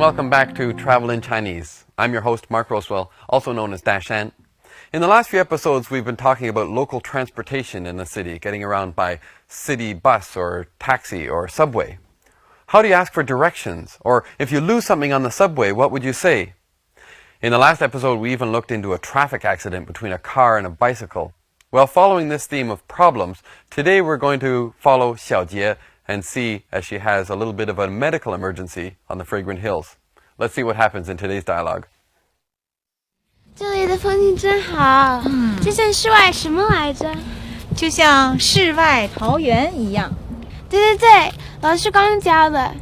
welcome back to Travel in Chinese. I'm your host, Mark Roswell, also known as Dashan. In the last few episodes, we've been talking about local transportation in the city, getting around by city bus or taxi or subway. How do you ask for directions? Or if you lose something on the subway, what would you say? In the last episode, we even looked into a traffic accident between a car and a bicycle. Well, following this theme of problems, today we're going to follow Xiaojie and see as she has a little bit of a medical emergency on the Fragrant Hills. Let's see what happens in today's dialogue. 这里的风景真好，就像世外什么来着？就像世外桃源一样。对，老师刚教的。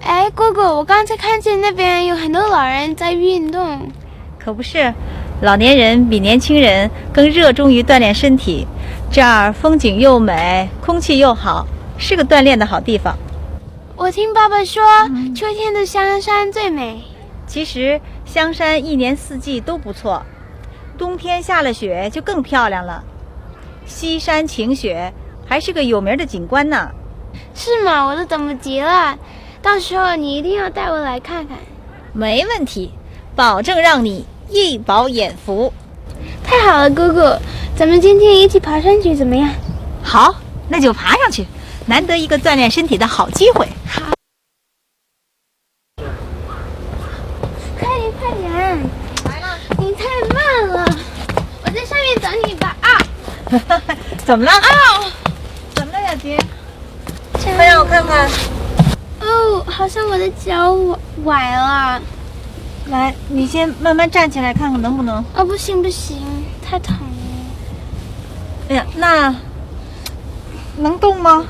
哎，姑姑，我刚才看见那边有很多老人在运动。可不是，老年人比年轻人更热衷于锻炼身体。这儿风景又美，空气又好，是个锻炼的好地方。我听爸爸说，秋天的香山最美。其实香山一年四季都不错，冬天下了雪就更漂亮了。西山晴雪还是个有名的景观呢。是吗？我都等不及了，到时候你一定要带我来看看。没问题，保证让你一饱眼福。太好了，姑姑，咱们今天一起爬山去怎么样？好，那就爬上去，难得一个锻炼身体的好机会。好。快点！来了，你太慢了，我在上面等你吧啊！怎么了？啊！怎么了，小杰？快让我看看。哦，好像我的脚崴了。来，你先慢慢站起来，看看能不能。哦，不行，太疼了。哎呀，那能动吗？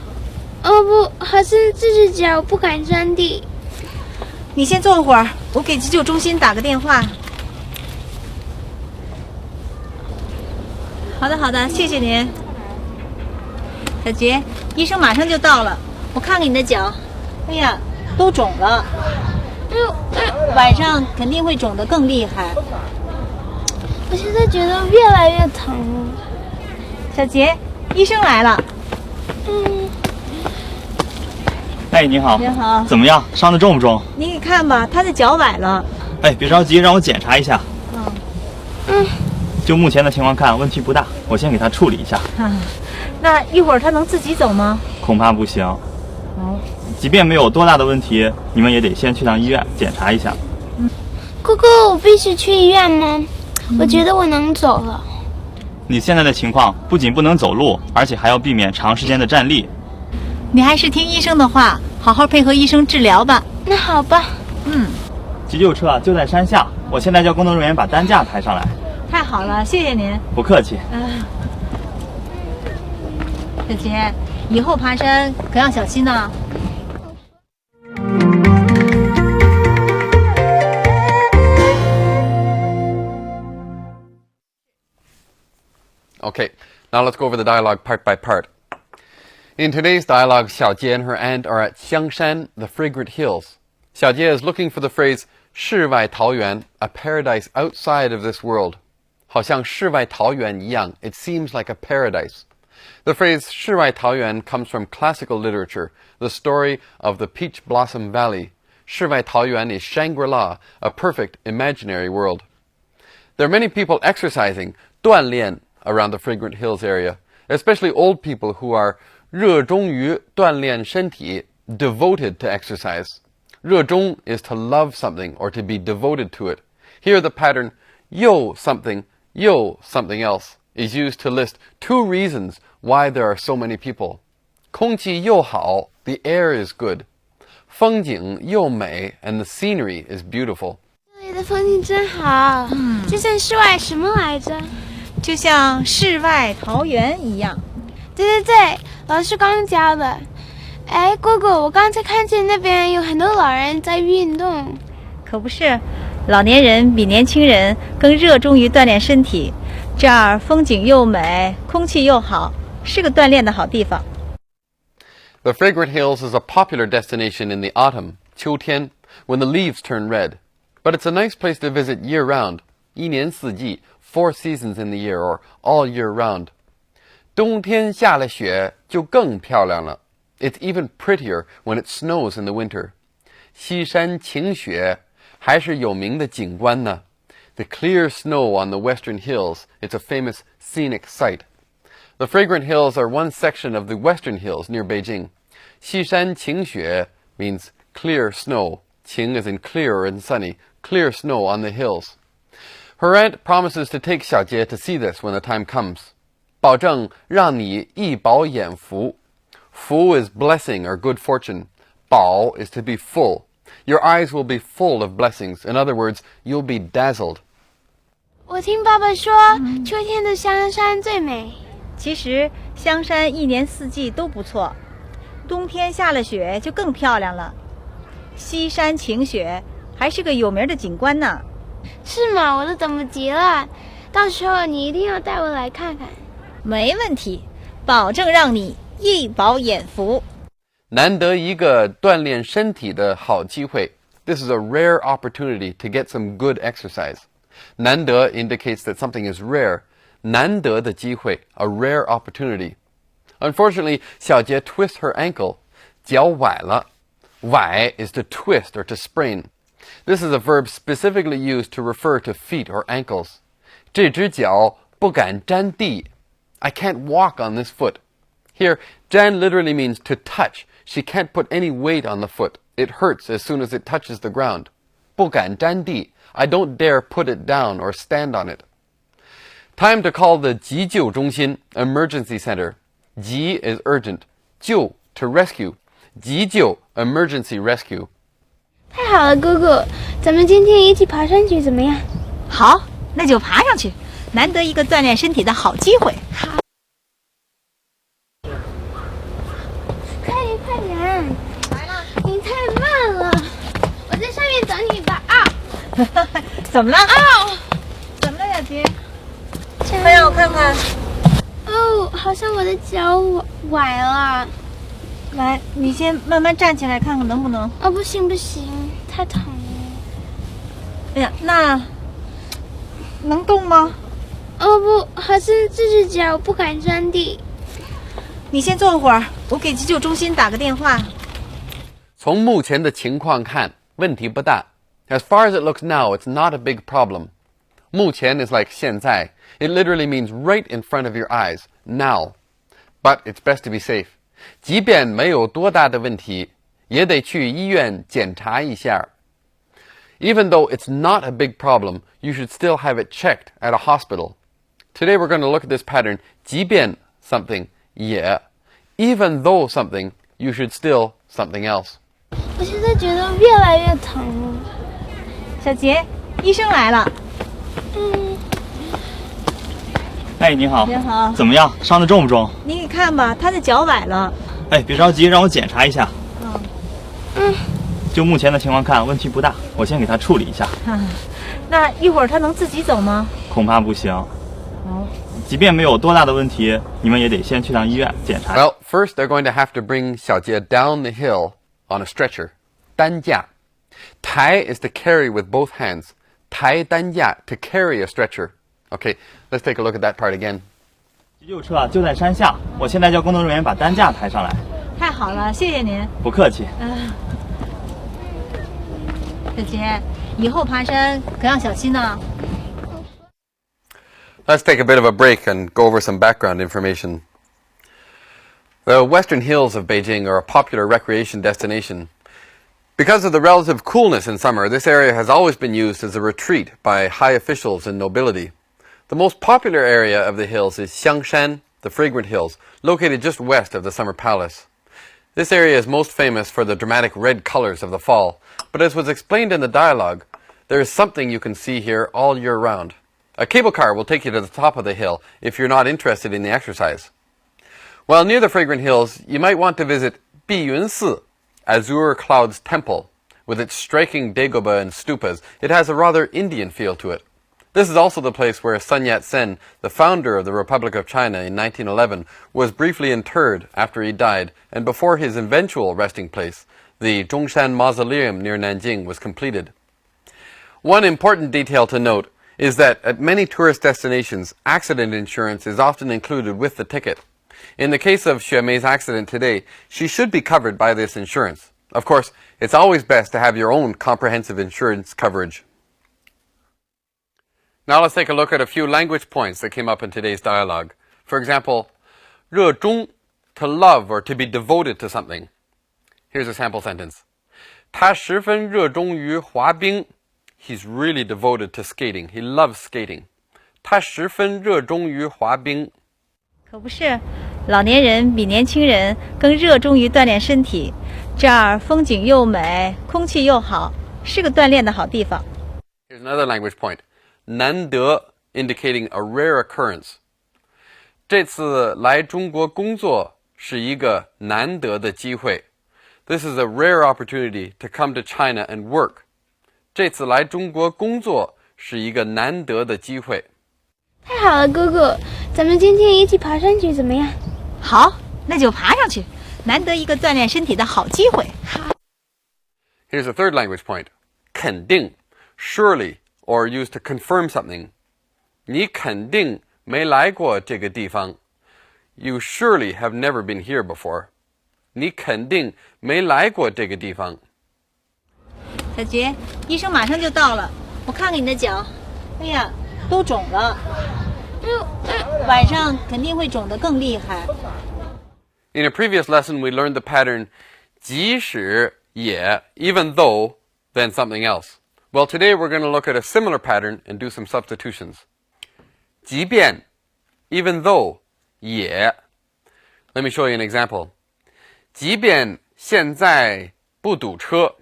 哦不，好像这只脚不敢沾地。你先坐会儿，我给急救中心打个电话。好的，谢谢您。小杰，医生马上就到了，我看看你的脚。哎呀，都肿了。晚上肯定会肿得更厉害。我现在觉得越来越疼了。小杰，医生来了。哎，你好。你好。怎么样？伤得重不重？你看吧，他的脚崴了。哎，别着急，让我检查一下。就目前的情况看，问题不大，我先给他处理一下。那一会儿他能自己走吗？恐怕不行。即便没有多大的问题，你们也得先去趟医院检查一下。姑姑，我必须去医院吗？我觉得我能走了。你现在的情况不仅不能走路，而且还要避免长时间的站立。你还是听医生的话，好好配合医生治疗吧。那好吧。急救车就在山下，我现在叫工作人员把担架抬上来。太好了，谢谢您。不客气。小杰，以后爬山可要小心呢。Okay, now let's go over the dialogue part by part. In today's dialogue, Xiaojie and her aunt are at Xiangshan, the Fragrant Hills. Xiaojie is looking for the phrase 世外桃源, a paradise outside of this world. 好像世外桃源一样, it seems like a paradise. The phrase 世外桃源 comes from classical literature, the story of the Peach Blossom Valley. 世外桃源 is Shangri-La, a perfect imaginary world. There are many people exercising, 锻炼, around the Fragrant Hills area, especially old people who are 热衷于锻炼身体, devoted to exercise. 热衷 is to love something or to be devoted to it. Here the pattern 又something else is used to list two reasons why there are so many people. 空气又好, the air is good. 风景又美, and the scenery is beautiful. 这里的风景真好，就像世外什么来着？就像世外桃源一样。对，老师刚教的。哎，姑姑，我刚才看见那边有很多老人在运动。可不是，老年人比年轻人更热衷于锻炼身体。这儿风景又美，空气又好，是个锻炼的好地方。The Fragrant Hills is a popular destination in the autumn, 秋天, when the leaves turn red. But it's a nice place to visit year-round, 一年四季, 4 seasons in the year, or all year round. 冬天下了雪就更漂亮了. It's even prettier when it snows in the winter. 西山晴雪还是有名的景观呢？ The clear snow on the western hills, it's a famous scenic sight. The fragrant hills are one section of the western hills near Beijing. 西山晴雪 means clear snow. 晴 is in clear and sunny. Clear snow on the hills. Her aunt promises to take Xiaojie to see this when the time comes. 保证让你一饱眼福. Fu is blessing or good fortune. 饱 is to be full. Your eyes will be full of blessings. In other words, you'll be dazzled. 我听爸爸说，秋天的香山最美。其实香山一年四季都不错，冬天下了雪就更漂亮了。西山晴雪还是个有名的景观呢。是吗？我都等不及了，到时候你一定要带我来看看。没问题，保证让你一饱眼福。难得一个锻炼身体的好机会。This is a rare opportunity to get some good exercise. 难得 indicates that something is rare. 难得的机会 a rare opportunity. Unfortunately, 小杰 twists her ankle. 脚崴了。崴 is to twist or to sprain. This is a verb specifically used to refer to feet or ankles. 这只脚不敢沾地. I can't walk on this foot. Here, 沾 literally means to touch. She can't put any weight on the foot. It hurts as soon as it touches the ground. 不敢沾地. I don't dare put it down or stand on it. Time to call the 急救中心, emergency center. 急 is urgent. 救 to rescue. 急救 emergency rescue. 太好了，姑姑，咱们今天一起爬山去怎么样？好，那就爬上去，难得一个锻炼身体的好机会。好。快点！来了。你太慢了，我在上面等你吧。啊！怎么了？啊！怎么了，小杰？快让我看看。哦，好像我的脚崴了。来，你先慢慢站起来，看看能不能。哦，不行，太疼了。哎呀，那能动吗？哦不，好像这只脚不敢沾地。你先坐会儿，我给急救中心打个电话。从目前的情况看，问题不大。As far as it looks now, it's not a big problem. 目前 is like 现在. It literally means right in front of your eyes, now. But it's best to be safe. 即便没有多大的问题，也得去医院检查一下。Even though it's not a big problem, you should still have it checked at a hospital. Today we're going to look at this pattern. 即便 something, 也 even though something, you should still something else. 我现在觉得越来越疼了。小杰，医生来了。哎，你好。你好。怎么样？伤得重不重？你看吧，他的脚崴了。哎，别着急，让我检查一下。嗯。就目前的情况看，问题不大，我先给他处理一下。那一会儿他能自己走吗？恐怕不行。哦。即便没有多大的问题，你们也得先去趟医院检查。Well, first they're going to have to bring 小杰 down the hill on a stretcher. 担架。抬 is to carry with both hands. 抬担架 to carry a stretcher. Okay, let's take a look at that part again. 急救车就在山下，我现在叫工作人员把担架抬上来。太好了，谢谢您。不客气。小杰，以后爬山可要小心呢。Let's take a bit of a break and go over some background information. The western hills of Beijing are a popular recreation destination. Because of the relative coolness in summer, this area has always been used as a retreat by high officials and nobility. The most popular area of the hills is Xiangshan, the Fragrant Hills, located just west of the Summer Palace. This area is most famous for the dramatic red colors of the fall, but as was explained in the dialogue, there is something you can see here all year round. A cable car will take you to the top of the hill if you're not interested in the exercise. While near the Fragrant Hills, you might want to visit Biyunsi, Azure Cloud's temple. With its striking dagoba and stupas, it has a rather Indian feel to it. This is also the place where Sun Yat-sen, the founder of the Republic of China in 1911, was briefly interred after he died, and before his eventual resting place, the Zhongshan Mausoleum near Nanjing was completed. One important detail to note is that at many tourist destinations, accident insurance is often included with the ticket. In the case of Xue Mei's accident today, she should be covered by this insurance. Of course, it's always best to have your own comprehensive insurance coverage. Now let's take a look at a few language points that came up in today's dialogue. For example, 热衷, to love or to be devoted to something. Here's a sample sentence. 他十分热衷于滑冰. He's really devoted to skating. He loves skating. 他十分热衷于滑冰. 可不是，老年人比年轻人更热衷于锻炼身体。这儿风景又美，空气又好，是个锻炼的好地方。 Here's another language point. 难得, indicating a rare occurrence. 这次来中国工作是一个难得的机会. This is a rare opportunity to come to China and work. 这次来中国工作是一个难得的机会。太好了，哥哥，咱们今天一起爬上去怎么样？好，那就爬上去，难得一个锻炼身体的好机会。Here's a third language point. 肯定, surely, or used to confirm something. 你肯定没来过这个地方. You surely have never been here before. 你肯定没来过这个地方。小杰，医生马上就到了，我看看你的脚，哎呀，都肿了。晚上肯定会肿得更厉害。In a previous lesson, we learned the pattern 即使也 even though, then something else. Well, today we're going to look at a similar pattern and do some substitutions. 即便 even though 也 Let me show you an example. 即便现在不堵车，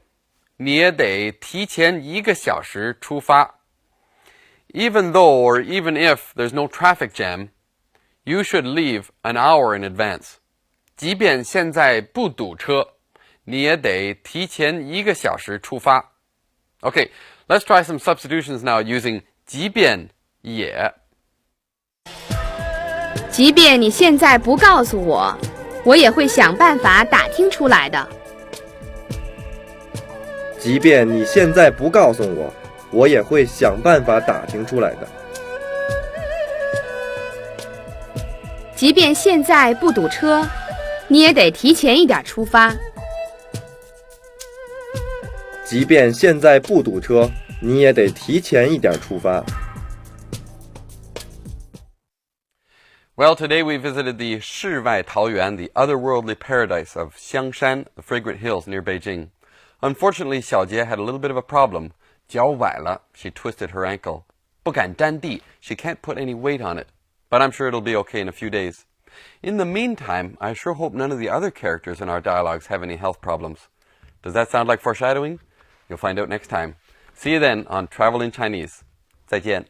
你也得提前1个小时出发。Even though or even if there's no traffic jam, you should leave an hour in advance. 即便现在不堵车，你也得提前1个小时出发。Okay, let's try some substitutions now using 即便也。即便你现在不告诉我，我也会想办法打听出来的。即便你现在不告诉我，我也会想办法打听出来的。即便现在不堵车，你也得提前一点出发。即便现在不堵车，你也得提前一点出发。Well, today we visited the 世外桃源, the otherworldly paradise of Xiangshan, the fragrant hills near Beijing. Unfortunately, Xiaojie had a little bit of a problem. 脚崴了, she twisted her ankle. 不敢沾地, she can't put any weight on it. But I'm sure it'll be okay in a few days. In the meantime, I sure hope none of the other characters in our dialogues have any health problems. Does that sound like foreshadowing? You'll find out next time. See you then on Travel in Chinese. 再见.